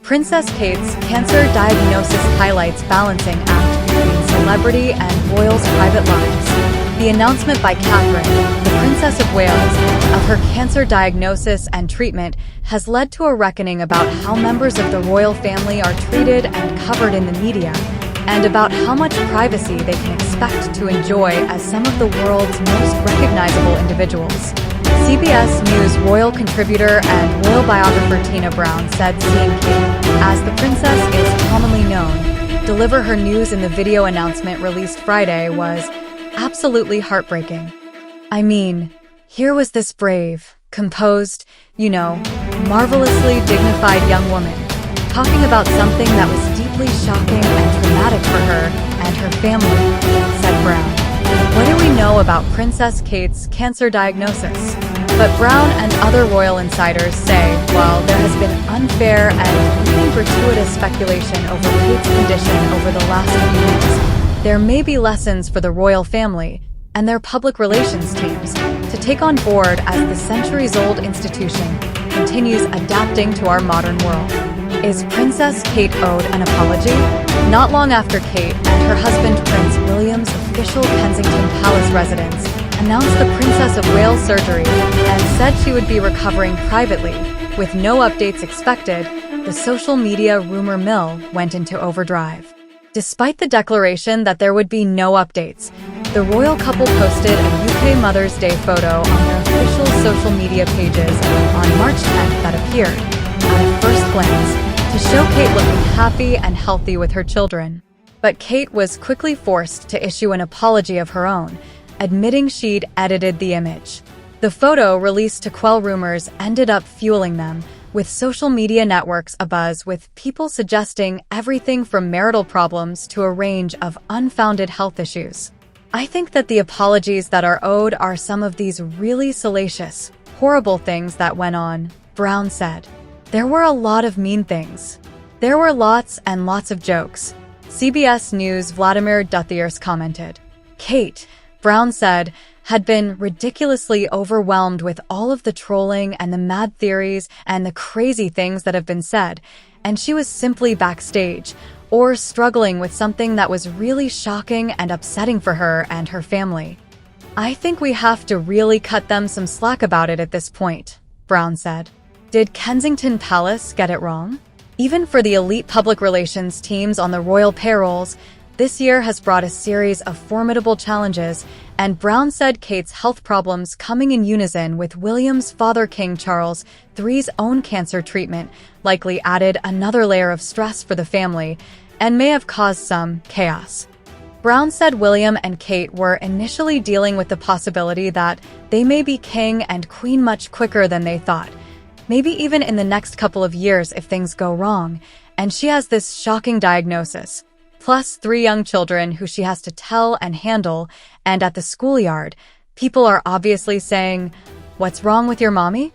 Princess Kate's cancer diagnosis highlights balancing act between celebrity and royals' private lives. The announcement by Catherine, the Princess of Wales, of her cancer diagnosis and treatment has led to a reckoning about how members of the royal family are treated and covered in the media, and about how much privacy they can expect to enjoy as some of the world's most recognizable individuals. CBS News royal contributor and royal biographer Tina Brown said seeing Kate, as the princess is commonly known, deliver her news in the video announcement released Friday was absolutely heartbreaking. I mean, here was this brave, composed, marvelously dignified young woman, talking about something that was deeply shocking and traumatic for her and her family, said Brown. What do we know about Princess Kate's cancer diagnosis? But Brown and other royal insiders say, while there has been unfair and even gratuitous speculation over Kate's condition over the last few weeks, there may be lessons for the royal family and their public relations teams to take on board as the centuries-old institution continues adapting to our modern world. Is Princess Kate owed an apology? Not long after Kate and her husband Prince William's official Kensington Palace residence announced the Princess of Wales surgery and said she would be recovering privately, with no updates expected, the social media rumor mill went into overdrive. Despite the declaration that there would be no updates, the royal couple posted a UK Mother's Day photo on their official social media pages on March 10th that appeared, at a first glance, to show Kate looking happy and healthy with her children. But Kate was quickly forced to issue an apology of her own, admitting she'd edited the image. The photo, released to quell rumors, ended up fueling them, with social media networks abuzz with people suggesting everything from marital problems to a range of unfounded health issues. I think that the apologies that are owed are some of these really salacious, horrible things that went on, Brown said. There were a lot of mean things. There were lots and lots of jokes. CBS News' Vladimir Duthiers commented. Kate, Brown said, had been ridiculously overwhelmed with all of the trolling and the mad theories and the crazy things that have been said, and she was simply backstage, or struggling with something that was really shocking and upsetting for her and her family. I think we have to really cut them some slack about it at this point, Brown said. Did Kensington Palace get it wrong? Even for the elite public relations teams on the royal payrolls, this year has brought a series of formidable challenges, and Brown said Kate's health problems coming in unison with William's father King Charles III's own cancer treatment likely added another layer of stress for the family and may have caused some chaos. Brown said William and Kate were initially dealing with the possibility that they may be king and queen much quicker than they thought, maybe even in the next couple of years if things go wrong, and she has this shocking diagnosis, plus 3 young children who she has to tell and handle, and at the schoolyard, people are obviously saying, "What's wrong with your mommy?"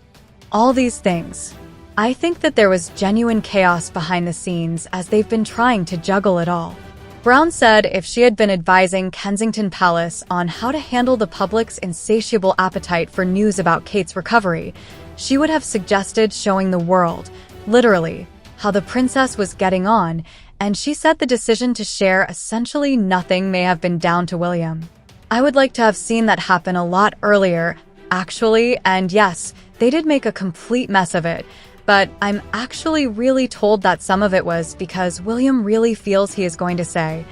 All these things. I think that there was genuine chaos behind the scenes as they've been trying to juggle it all. Brown said if she had been advising Kensington Palace on how to handle the public's insatiable appetite for news about Kate's recovery, she would have suggested showing the world, literally, how the princess was getting on, and she said the decision to share essentially nothing may have been down to William. I would like to have seen that happen a lot earlier, actually, and yes, they did make a complete mess of it, but I'm actually really told that some of it was because William really feels he is going to say,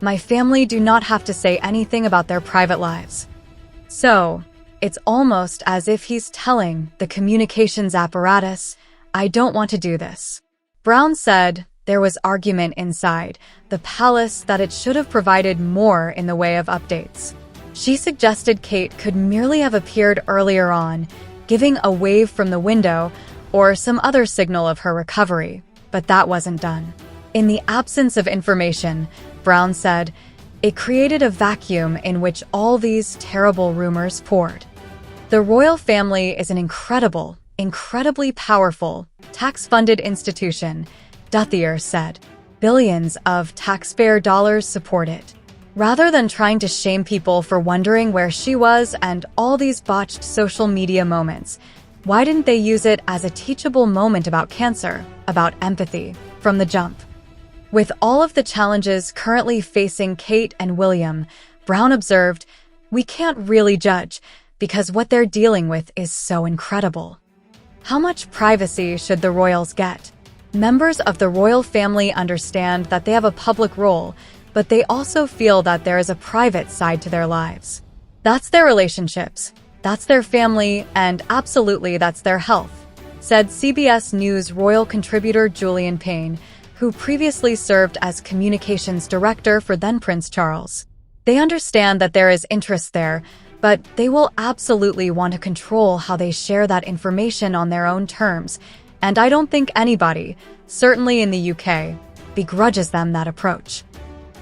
"My family do not have to say anything about their private lives." So, it's almost as if he's telling the communications apparatus, "I don't want to do this." Brown said there was argument inside the palace that it should have provided more in the way of updates. She suggested Kate could merely have appeared earlier on, giving a wave from the window or some other signal of her recovery, but that wasn't done. In the absence of information, Brown said, it created a vacuum in which all these terrible rumors poured. The royal family is an incredibly powerful, tax-funded institution, Duthiers said. Billions of taxpayer dollars support it. Rather than trying to shame people for wondering where she was and all these botched social media moments, why didn't they use it as a teachable moment about cancer, about empathy? from the jump. With all of the challenges currently facing Kate and William, Brown observed, "We can't really judge because what they're dealing with is so incredible." How much privacy should the royals get? Members of the royal family understand that they have a public role, but they also feel that there is a private side to their lives. That's their relationships, that's their family, and absolutely that's their health, said CBS News royal contributor Julian Payne, who previously served as communications director for then Prince Charles. They understand that there is interest there, but they will absolutely want to control how they share that information on their own terms, and I don't think anybody, certainly in the UK, begrudges them that approach.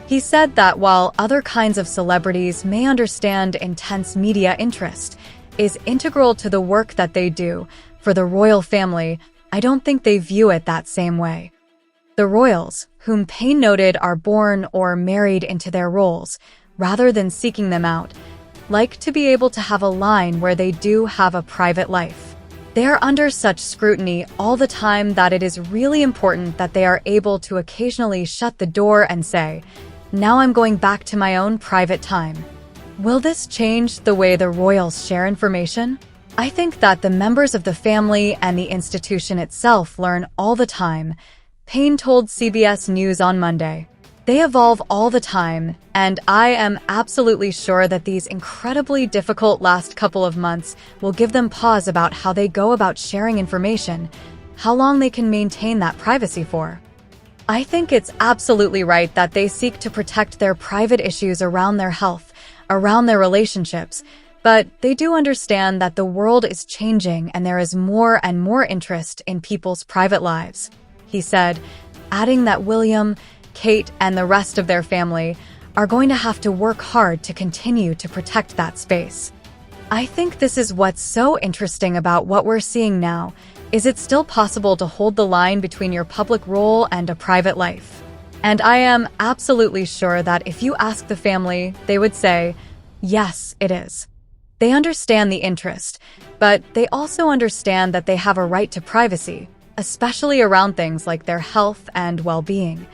He said that while other kinds of celebrities may understand intense media interest is integral to the work that they do, for the royal family, I don't think they view it that same way. The royals, whom Payne noted are born or married into their roles, rather than seeking them out, like to be able to have a line where they do have a private life. They are under such scrutiny all the time that it is really important that they are able to occasionally shut the door and say, "Now I'm going back to my own private time." Will this change the way the royals share information? I think that the members of the family and the institution itself learn all the time, Payne told CBS News on Monday. They evolve all the time, and I am absolutely sure that these incredibly difficult last couple of months will give them pause about how they go about sharing information, how long they can maintain that privacy for. I think it's absolutely right that they seek to protect their private issues around their health, around their relationships, but they do understand that the world is changing and there is more and more interest in people's private lives, he said, adding that William, Kate, and the rest of their family are going to have to work hard to continue to protect that space. I think this is what's so interesting about what we're seeing now. Is it still possible to hold the line between your public role and a private life? And I am absolutely sure that if you ask the family, they would say, yes, it is. They understand the interest, but they also understand that they have a right to privacy, especially around things like their health and well-being.